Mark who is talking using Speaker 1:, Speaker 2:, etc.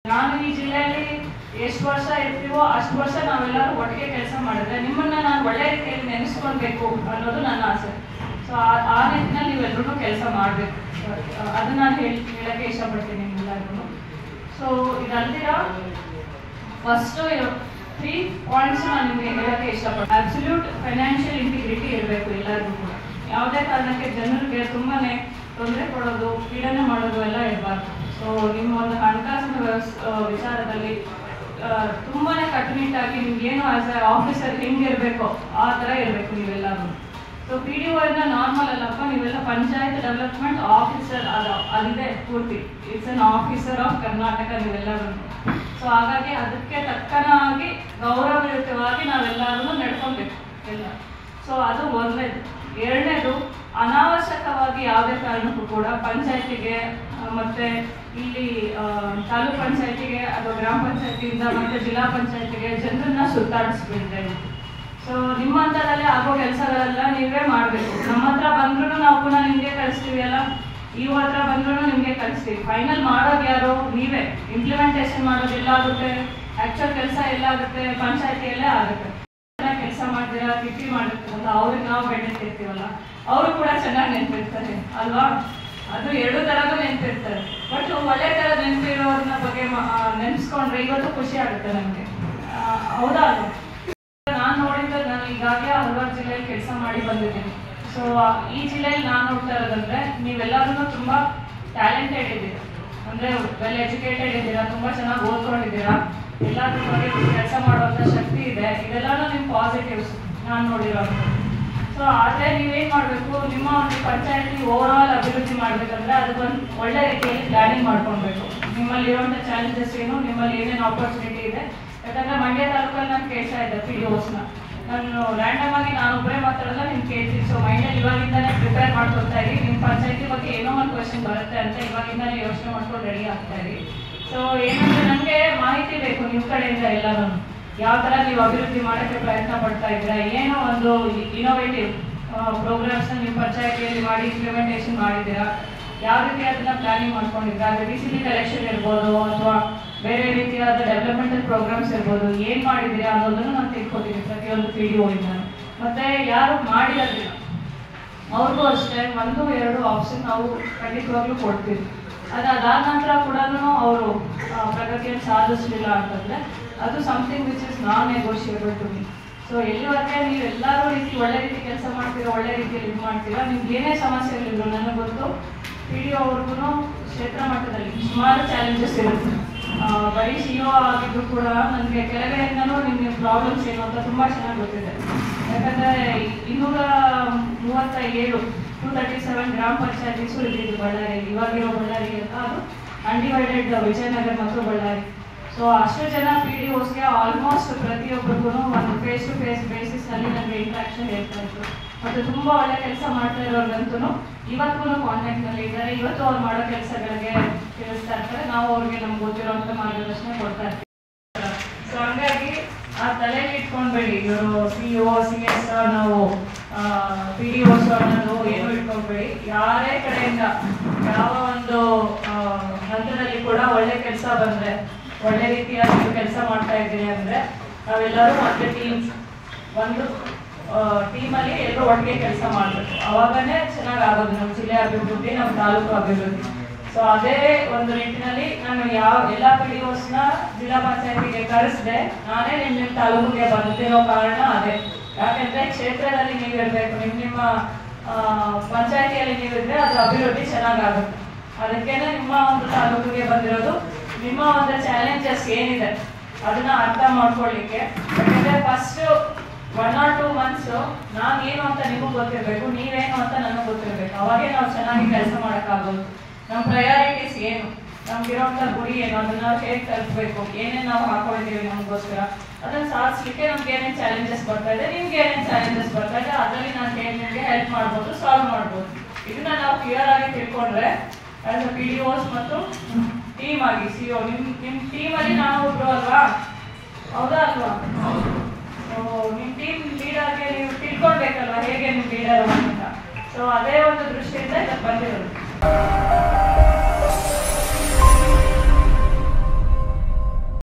Speaker 1: ನಾನು ಈ ಜಿಲ್ಲೆಯಲ್ಲಿ ಎಷ್ಟು ವರ್ಷ ಇರ್ತೀವೋ ಅಷ್ಟು ವರ್ಷ ನಾವೆಲ್ಲರೂ ಒಟ್ಟಿಗೆ ಕೆಲಸ ಮಾಡಿದ್ರೆ ನಿಮ್ಮನ್ನ ನಾನು ಒಳ್ಳೆ ರೀತಿಯಲ್ಲಿ ನೆನೆಸ್ಕೊಳ್ಬೇಕು ಅನ್ನೋದು ನನ್ನ ಆಸೆ. ಸೊ ಆ ನಿಟ್ಟಿನಲ್ಲಿ ನೀವೆಲ್ಲರೂ ಕೆಲಸ ಮಾಡಬೇಕು, ಅದನ್ನ ನಾನು ಹೇಳಕ್ಕೆ ಇಷ್ಟಪಡ್ತೀನಿ ನಿಮ್ಮೆಲ್ಲರಿಗೂ. ಸೊ ಇದಲ್ದಿರ ಫಸ್ಟ್ 3 ಪಾಯಿಂಟ್ಸ್ ನಾನು ನಿಮಗೆ ಹೇಳಕ್ಕೆ ಇಷ್ಟಪಡ್ತೀನಿ. ಅಬ್ಸಲ್ಯೂಟ್ ಫೈನಾನ್ಷಿಯಲ್ ಇಂಟಿಗ್ರಿಟಿ ಇರಬೇಕು ಎಲ್ಲರಿಗೂ ಕೂಡ. ಯಾವುದೇ ಕಾರಣಕ್ಕೆ ಜನರಿಗೆ ತುಂಬಾನೇ ತೊಂದರೆ ಕೊಡೋದು, ಪೀಡನೆ ಮಾಡೋದು ಎಲ್ಲ ಇರಬಾರ್ದು. ಸೊ ನಿಮ್ಮ ಒಂದು ಹಣಕಾಸಿನ ವಿಚಾರದಲ್ಲಿ ತುಂಬಾನೇ ಕಟ್ಟುನಿಟ್ಟಾಗಿ ನಿಮ್ಗೇನು ಆಸ್ ಎ ಆಫೀಸರ್ ಹೆಂಗಿರ್ಬೇಕೋ ಆ ಥರ ಇರಬೇಕು ನೀವೆಲ್ಲರೂ. ಸೊ PDO ಇಂದ ನಾರ್ಮಲ್ ಅಲ್ಲಪ್ಪ, ನೀವೆಲ್ಲ ಪಂಚಾಯತ್ ಡೆವಲಪ್ಮೆಂಟ್ ಆಫೀಸರ್ ಅದಿದೆ ಪೂರ್ತಿ. It's an officer of Karnataka ನೀವೆಲ್ಲರೂ. ಸೊ ಹಾಗಾಗಿ ಅದಕ್ಕೆ ತಕ್ಕನಾಗಿ ಗೌರವಯುತವಾಗಿ ನಾವೆಲ್ಲರೂ ನಡ್ಕೊಬೇಕು ಎಲ್ಲ. ಸೊ ಅದು ಒಂದನೇದು. ಎರಡನೇದು, ಅನಾವಶ್ಯಕವಾಗಿ ಯಾವುದೇ ಕಾರಣಕ್ಕೂ ಕೂಡ ಪಂಚಾಯತಿಗೆ ಮತ್ತೆ ಇಲ್ಲಿ ತಾಲೂಕ್ ಪಂಚಾಯತಿಗೆ ಅಥವಾ ಗ್ರಾಮ ಪಂಚಾಯತಿಯಿಂದ ಮತ್ತೆ ಜಿಲ್ಲಾ ಪಂಚಾಯತಿಗೆ ಜನರನ್ನ ಸುತ್ತಾಡಿಸ್ಬಿಡ್ತಾ ಇದ್ದೀವಿ. ಸೊ ನಿಮ್ಮ ಹಂತದಲ್ಲಿ ಆಗೋ ಕೆಲಸಗಳೆಲ್ಲ ನೀವೇ ಮಾಡಬೇಕು. ನಮ್ಮ ಹತ್ರ ಬಂದ್ರೂ ನಾವು ಪುನಃ ನಿಮಗೆ ಕಳಿಸ್ತೀವಿ ಅಲ್ಲ, ಇವ್ ಹತ್ರ ಬಂದ್ರೂ ನಿಮಗೆ ಕಳಿಸ್ತೀವಿ. ಫೈನಲ್ ಮಾಡೋದು ಯಾರು? ನೀವೇ. ಇಂಪ್ಲಿಮೆಂಟೇಷನ್ ಮಾಡೋದು ಎಲ್ಲಾಗುತ್ತೆ, ಆಕ್ಚುಯಲ್ ಕೆಲಸ ಎಲ್ಲಾಗುತ್ತೆ ಪಂಚಾಯತಿಯಲ್ಲೇ ಆಗುತ್ತೆ. ಕೆಲಸ ಮಾಡ್ತೀರಾ, ಕಿಟ್ಟಿ ಮಾಡಿರ್ತಾರಲ್ಲ, ಅವ್ರಿಗೆ ನಾವು ಬೆಳೆತಿರ್ತೀವಲ್ಲ, ಅವರು ಕೂಡ ಚೆನ್ನಾಗಿ ನೆನಪಿರ್ತಾರೆ ಅಲ್ವಾ? ಅದು ಎರಡು ಥರನೂ ನೆನಪಿರ್ತಾರೆ. ಬಟ್ ಒಳ್ಳೆ ಥರ ನೆನಪಿರೋರನ್ನ ಬಗ್ಗೆ ನೆನೆಸ್ಕೊಂಡ್ರೆ ಇವತ್ತು ಖುಷಿ ಆಗುತ್ತೆ ನನಗೆ, ಹೌದಾ ಅಲ್ವಾ? ನಾನು ನೋಡಿದ್ರೆ ನಾನು ಈಗಾಗಲೇ ಹಲವಾರು ಜಿಲ್ಲೆಯಲ್ಲಿ ಕೆಲಸ ಮಾಡಿ ಬಂದಿದ್ದೀನಿ. ಸೊ ಈ ಜಿಲ್ಲೆಯಲ್ಲಿ ನಾನು ನೋಡ್ತಾ ಇರೋದಂದ್ರೆ ನೀವೆಲ್ಲರೂ ತುಂಬ ಟ್ಯಾಲೆಂಟೆಡ್ ಇದ್ದೀರಾ, ಅಂದರೆ ವೆಲ್ ಎಜುಕೇಟೆಡ್ ಇದ್ದೀರಾ, ತುಂಬ ಚೆನ್ನಾಗಿ ಓದ್ಕೊಂಡಿದ್ದೀರಾ, ಎಲ್ಲಾದ್ರ ಬಗ್ಗೆ ಕೆಲಸ ಮಾಡುವಂಥ ಶಕ್ತಿ ಇದೆ. ಇದೆಲ್ಲನೂ ನಿಮ್ಮ ಪಾಸಿಟಿವ್ಸ್ ನಾನು ನೋಡಿರೋದು. ಸೊ ಆದರೆ ನೀವೇನು ಮಾಡಬೇಕು, ನಿಮ್ಮ ಒಂದು ಪಂಚಾಯತಿ ಓವರ್ ಆಲ್ ಅಭಿವೃದ್ಧಿ ಮಾಡಬೇಕಂದ್ರೆ ಅದಕ್ಕೊಂದು ಒಳ್ಳೆ ರೀತಿಯಲ್ಲಿ ಪ್ಲಾನಿಂಗ್ ಮಾಡ್ಕೊಳ್ಬೇಕು. ನಿಮ್ಮಲ್ಲಿರುವಂಥ ಚಾಲೆಂಜಸ್ ಏನು, ನಿಮ್ಮಲ್ಲಿ ಏನೇನು ಆಪರ್ಚುನಿಟಿ ಇದೆ. ಯಾಕಂದರೆ ಮಂಡ್ಯ ತಾಲೂಕಲ್ಲಿ ನಾನು ಕೇಳ್ತಾ ಇದ್ದೆ PDOಸ್ನ. ನಾನು ರ್ಯಾಂಡಮ್ ಆಗಿ ನಾನೊಬ್ಬರೇ ಮಾತಾಡೋಲ್ಲ, ನಿಮ್ಗೆ ಕೇಳ್ತೀನಿ. ಸೊ ಮೈಂಡಲ್ಲಿ ಇವಾಗಿಂದನೇ ಪ್ರಿಪೇರ್ ಮಾಡ್ಕೊಳ್ತಾ ಇರಿ. ನಿಮ್ಮ ಪಂಚಾಯತಿ ಬಗ್ಗೆ ಏನೋ ಒಂದು ಕ್ವೆಶನ್ ಬರುತ್ತೆ ಅಂತ ಇವಾಗಿಂದನೇ ಯೋಚನೆ ಮಾಡ್ಕೊಂಡು ರೆಡಿ ಆಗ್ತಾ ಇರಿ. ಸೊ ಏನಂದರೆ ನನಗೆ ಮಾಹಿತಿ ಬೇಕು ನಿಮ್ಮ ಕಡೆಯಿಂದ ಎಲ್ಲರೂ, ಯಾವ ಥರ ನೀವು ಅಭಿವೃದ್ಧಿ ಮಾಡೋಕ್ಕೆ ಪ್ರಯತ್ನ ಪಡ್ತಾ ಇದ್ದೀರಾ, ಏನೋ ಒಂದು ಇನೋವೇಟಿವ್ ಪ್ರೋಗ್ರಾಮ್ಸ್ನ ನಿಮ್ಮ ಪಂಚಾಯತಿಯಲ್ಲಿ ಮಾಡಿ ಇಂಪ್ಲಿಮೆಂಟೇಷನ್ ಮಾಡಿದ್ದೀರಾ, ಯಾವ ರೀತಿ ಅದನ್ನ ಪ್ಲಾನಿಂಗ್ ಮಾಡ್ಕೊಂಡಿದ್ದೀರಾ. ಅದು DCP ಕಲೆಕ್ಷನ್ ಇರ್ಬೋದು ಅಥವಾ ಬೇರೆ ರೀತಿಯಾದ ಡೆವಲಪ್ಮೆಂಟಲ್ ಪ್ರೋಗ್ರಾಮ್ಸ್ ಇರ್ಬೋದು, ಏನು ಮಾಡಿದ್ದೀರಾ ಅನ್ನೋದನ್ನು ನಾನು ತಿಳ್ಕೊತೀನಿ ಪ್ರತಿಯೊಂದು PDO ಇಂದ. ಮತ್ತು ಯಾರು ಮಾಡಿರೋದಿಲ್ಲ ಅವ್ರಿಗೂ ಅಷ್ಟೇ 1-2 ಆಪ್ಷನ್ ನಾವು ಖಂಡಿತವಾಗ್ಲೂ ಕೊಡ್ತೀವಿ. ಅದಾದ ನಂತರ ಕೂಡ ಅವರು ಪ್ರಗತಿಯನ್ನು ಸಾಧಿಸಲಿಲ್ಲ ಅಂತಂದರೆ ಅದು something which is non negotiable to me. So ಎಲ್ಲಿವರೆಗೆ ನೀವು ಎಲ್ಲರೂ ರೀತಿ ಒಳ್ಳೆ ರೀತಿ ಕೆಲಸ ಮಾಡ್ತೀರಾ, ಒಳ್ಳೆ ರೀತಿಯಲ್ಲಿ ಇದು ಮಾಡ್ತೀರಾ, ನಿಮ್ಗೆ ಏನೇ ಸಮಸ್ಯೆಗಳಿದ್ರು ನನಗೆ ಗೊತ್ತು PDO ಅವ್ರಿಗೂ ಕ್ಷೇತ್ರ ಮಟ್ಟದಲ್ಲಿ ಸುಮಾರು ಚಾಲೆಂಜಸ್ ಇರುತ್ತೆ. ಬರೀ CO ಆಗಿದ್ರು ಕೂಡ ನನಗೆ ಕೆಳಗಡೆಯಿಂದನೂ ನಿಮ್ಮ ಪ್ರಾಬ್ಲಮ್ಸ್ ಏನು ಅಂತ ತುಂಬ ಚೆನ್ನಾಗಿ ಗೊತ್ತಿದೆ. ಯಾಕಂದರೆ 237 ಗ್ರಾಮ ಪಂಚಾಯತೀಸು ಇದ್ದಿದ್ದು ಬಳ್ಳಾರಿಯಲ್ಲಿ. ಇವಾಗಿರೋ ಬಳ್ಳಾರಿ ಅಂತ ಅದು ಅನ್ಡಿವೈಡೆಡ್ ವಿಜಯನಗರ ಮತ್ತು ಬಳ್ಳಾರಿ. ಸೊ ಅಷ್ಟು ಜನ PDOಸ್ಗೆ ಆಲ್ಮೋಸ್ಟ್ ಪ್ರತಿಯೊಬ್ಬರಿಗೂ ಒಂದು ಫೇಸ್ ಟು ಫೇಸ್ ಬೇಸಿಸ್ನಲ್ಲಿ ನನಗೆ ಇಂಟ್ರಾಕ್ಷನ್ ಇರ್ತಾ ಇತ್ತು. ಮತ್ತು ತುಂಬ ಒಳ್ಳೆ ಕೆಲಸ ಮಾಡ್ತಾ ಇರೋರ್ಗಂತೂ ಇವತ್ತಿಗೂ ಕಾಂಟ್ಯಾಕ್ಟ್ನಲ್ಲಿ ಇದ್ದಾರೆ. ಇವತ್ತು ಅವ್ರು ಮಾಡೋ ಕೆಲಸಗಳಿಗೆ ತಿಳಿಸ್ತಾ ಇರ್ತಾರೆ, ನಾವು ಅವ್ರಿಗೆ ನಮ್ಗೆ ಗೊತ್ತಿರೋಂಥ ಮಾರ್ಗದರ್ಶನ ಕೊಡ್ತಾ ಇರ್ತೀವಿ. ಸೊ ಹಂಗಾಗಿ ಆ ತಲೆಯಲ್ಲಿ ಇಟ್ಕೊಂಡ್ಬೇಡಿ, ಇವರು CO CS ನಾವು PDOs ಅನ್ನೋದು ಏನೂ ಇಟ್ಕೊಂಡ್ಬೇಡಿ. ಯಾರೇ ಕಡೆಯಿಂದ ಯಾವ ಒಂದು ಹಂತದಲ್ಲಿ ಕೂಡ ಒಳ್ಳೆ ಕೆಲಸ ಬಂದರೆ, ಒಳ್ಳೆ ರೀತಿಯಾಗಿ ನೀವು ಕೆಲಸ ಮಾಡ್ತಾ ಇದ್ದೀರಿ ಅಂದರೆ ನಾವೆಲ್ಲರೂ ಒಂದು ಟೀಮಲ್ಲಿ ಎಲ್ಲರೂ ಒಟ್ಟಿಗೆ ಕೆಲಸ ಮಾಡಬೇಕು. ಅವಾಗನೇ ಚೆನ್ನಾಗಿ ಆಗೋದು ನಮ್ಮ ಜಿಲ್ಲೆ ಅಭಿವೃದ್ಧಿ, ನಮ್ಮ ತಾಲೂಕು ಅಭಿವೃದ್ಧಿ. ಸೊ ಅದೇ ಒಂದು ನಿಟ್ಟಿನಲ್ಲಿ ನಾನು ಎಲ್ಲ PDOಸ್ನ ಜಿಲ್ಲಾ ಪಂಚಾಯತಿಗೆ ಕರೆಸಿದೆ. ನಾನೇ ನಿಮ್ಮ ತಾಲೂಕಿಗೆ ಬಂದಿರೋ ಕಾರಣ ಅದೇ. ಯಾಕೆಂದರೆ ಕ್ಷೇತ್ರದಲ್ಲಿ ನೀವಿರಬೇಕು, ನಿಮ್ಮ ಪಂಚಾಯತಿಯಲ್ಲಿ ನೀವಿದ್ರೆ ಅದು ಅಭಿವೃದ್ಧಿ ಚೆನ್ನಾಗಾಗುತ್ತೆ. ಅದಕ್ಕೇನೆ ನಿಮ್ಮ ಒಂದು ತಾಲೂಕಿಗೆ ಬಂದಿರೋದು. ನಿಮ್ಮ ಒಂದು ಚಾಲೆಂಜಸ್ ಏನಿದೆ ಅದನ್ನ ಅರ್ಥ ಮಾಡ್ಕೊಳ್ಳಿಕ್ಕೆ. ಯಾಕೆಂದರೆ ಫಸ್ಟ್ 1 or 2 months ನಾನು ಏನು ಅಂತ ನಿಮಗೆ ಗೊತ್ತಿರಬೇಕು, ನೀವೇನು ಅಂತ ನನಗೆ ಗೊತ್ತಿರಬೇಕು. ಅವಾಗೇ ನಾವು ಚೆನ್ನಾಗಿ ಕೆಲಸ ಮಾಡೋಕ್ಕಾಗೋದು. ನಮ್ಮ ಪ್ರಯಾರಿಟೀಸ್ ಏನು, ನಮ್ಗಿರೋಂಥ ಗುರಿ ಏನು, ಅದನ್ನು ನಾವು ಹೇಗೆ ತಲುಪಬೇಕು, ಏನೇನು ನಾವು ಹಾಕೊಂಡಿದ್ದೀವಿ ನಮಗೋಸ್ಕರ, ಅದನ್ನು ಸಾಧಿಸ್ಲಿಕ್ಕೆ ನಮ್ಗೆ ಏನೇನು ಚಾಲೆಂಜಸ್ ಬರ್ತಾ ಇದೆ, ನಿಮ್ಗೆ ಏನೇನು ಚಾಲೆಂಜಸ್ ಬರ್ತಾ ಇದೆ, ಅದರಲ್ಲಿ ನಾನು ಹೇಗೆ ನಿಮಗೆ ಹೆಲ್ಪ್ ಮಾಡ್ಬೋದು, ಸಾಲ್ವ್ ಮಾಡ್ಬೋದು. ಇದನ್ನ ನಾವು ಕ್ಲಿಯರ್ ಆಗಿ ತಿಳ್ಕೊಂಡ್ರೆ ಆಸ್ ಅ PDOs ಮತ್ತು ಟೀಮ್ ಆಗಿ CO ನಿಮ್ಮ ಟೀಮಲ್ಲಿ ನಾನು ಒಬ್ರು ಅಲ್ವಾ, ಹೌದಾ ಅಲ್ವಾ? ನಿಮ್ಮ ಟೀಮ್ ಲೀಡರ್ಗೆ ನೀವು ತಿಳ್ಕೊಳ್ಬೇಕಲ್ವ ಹೇಗೆ ನಿಮ್ಮ ಲೀಡರ್ ಅಂತ. ಸೊ ಅದೇ ಒಂದು ದೃಷ್ಟಿಯಿಂದ ಇದಕ್ಕೆ ಬಂದಿರೋದು.